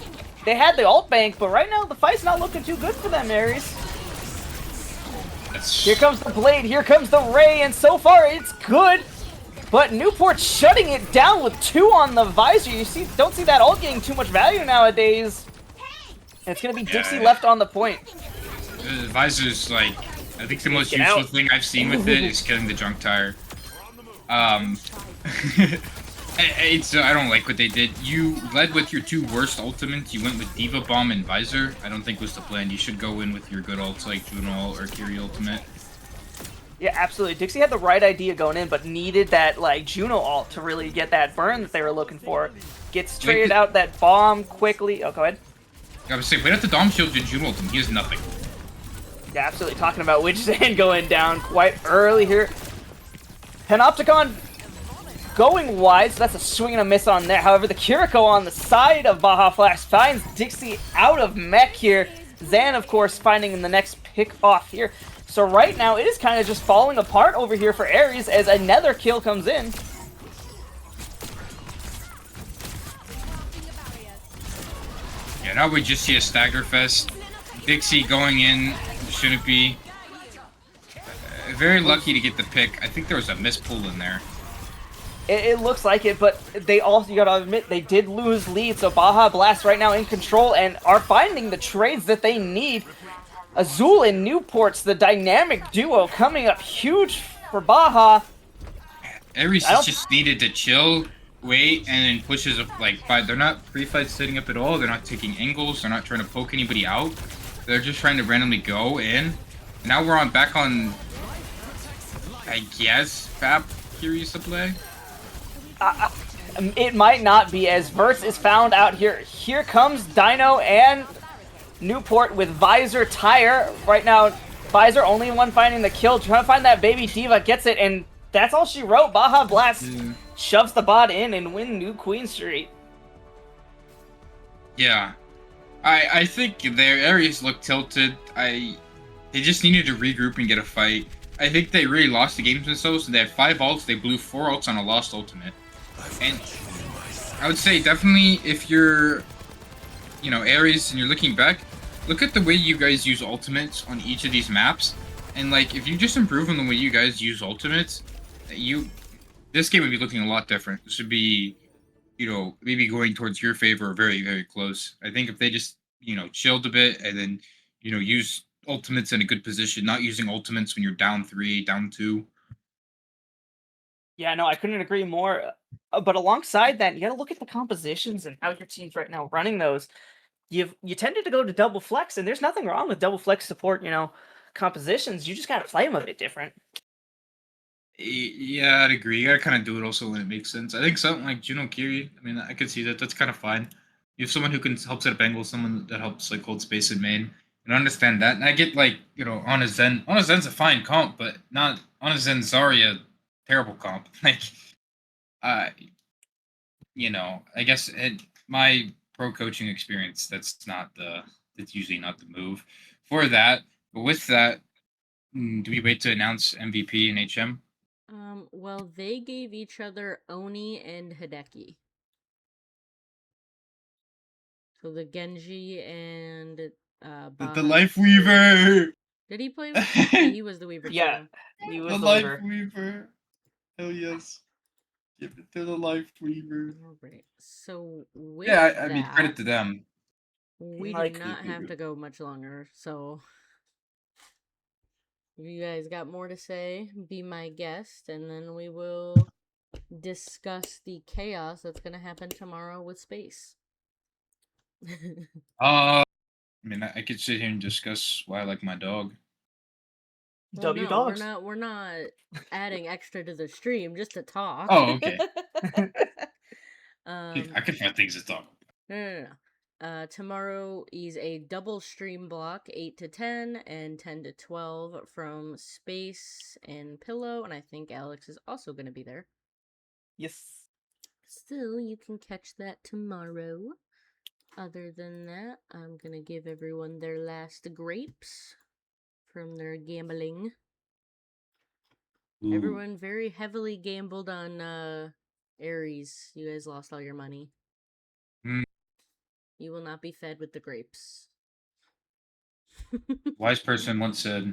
they had the ult bank, but right now the fight's not looking too good for them, Ares. Here comes the blade, here comes the ray, and so far it's good. But Newport shutting it down with 2 on the visor. You don't see that ult getting too much value nowadays. And it's gonna be Dixie left on the point. The visor's like, I think the most useful thing I've seen with it is killing the drunk tire. I don't like what they did. You led with your 2 worst ultimates. You went with Diva Bomb and Visor. I don't think was the plan. You should go in with your good ults like Juno or Kiri ultimate. Yeah, absolutely. Dixie had the right idea going in, but needed that like Juno ult to really get that burn that they were looking for. Gets traded out that bomb quickly. Oh, go ahead. I was saying, wait at the Dom Shield and Juno ult, and he has nothing. Yeah, absolutely. Talking about Witch Sand going down quite early here. Panopticon going wide, so that's a swing and a miss on there. However, the Kiriko on the side of Baja Flash finds Dixie out of mech here. Zan, of course, finding in the next pick off here. So right now, it is kind of just falling apart over here for Ares as another kill comes in. Yeah, now we just see a stagger fest. Dixie going in, shouldn't be. Very lucky to get the pick. I think there was a mispull in there. It looks like it, but they also, you gotta admit, they did lose lead, so Baja Blast right now in control and are finding the trades that they need. Azul and Newport's the dynamic duo coming up huge for Baja. Ares just needed to chill, wait, and then pushes up like they're not pre-fight setting up at all. They're not taking angles. They're not trying to poke anybody out. They're just trying to randomly go in. Now we're back on, I guess, Fab Kiri supply. It might not be, as Verts is found out here. Here comes Dino and Newport with Visor Tire. Right now, Visor only one finding the kill. Trying to find that baby Diva, gets it, and that's all she wrote. Baja Blast shoves the bot in and win New Queen Street. Yeah. I think their areas look tilted. They just needed to regroup and get a fight. I think they really lost the games themselves. So they had 5 ults. They blew 4 ults on a lost ultimate. And I would say definitely if you're, Ares and you're looking back, look at the way you guys use ultimates on each of these maps. And like, if you just improve on the way you guys use ultimates, this game would be looking a lot different. This would be, maybe going towards your favor or very, very close. I think if they just, chilled a bit and then, use ultimates in a good position, not using ultimates when you're down 3, down 2. Yeah, no, I couldn't agree more. But alongside that, you got to look at the compositions and how your team's right now running those. You tended to go to double flex, and there's nothing wrong with double flex support, compositions. You just got to play them a bit different. Yeah, I'd agree. You gotta kind of do it also when it makes sense. I think something like Juno Kiri, I mean, I could see that. That's kind of fine. You have someone who can help set up angles, someone that helps like hold space in main, and I understand that. And I get like, Ana Zen. Ana Zen's a fine comp, but not Ana Zen Zarya, terrible comp. Like, I guess my pro coaching experience, that's usually not the move for that. But with that, do we wait to announce MVP and HM? Well, they gave each other Oni and Hideki. So the Genji and The Life Weaver. Did he play with he was the Weaver. Yeah, he was the Life Weaver. Hell yes. Give it to the Life Weaver. Alright. So with I mean, credit to them. We do not have to go much longer, so if you guys got more to say, be my guest, and then we will discuss the chaos that's going to happen tomorrow with space. I mean, I could sit here and discuss why I like my dog. Well, no, dogs. We're not adding extra to the stream just to talk. Oh, okay. I can find things to talk about. No. Tomorrow is a double stream block, 8 to 10 and 10 to 12 from Space and Pillow, and I think Alex is also going to be there. Yes. Still, you can catch that tomorrow. Other than that, I'm going to give everyone their last grapes from their gambling. Ooh. Everyone very heavily gambled on Ares. You guys lost all your money. You will not be fed with the grapes. Wise person once said,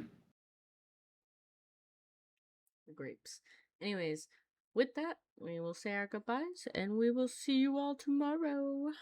grapes. Anyways, with that, we will say our goodbyes, and we will see you all tomorrow.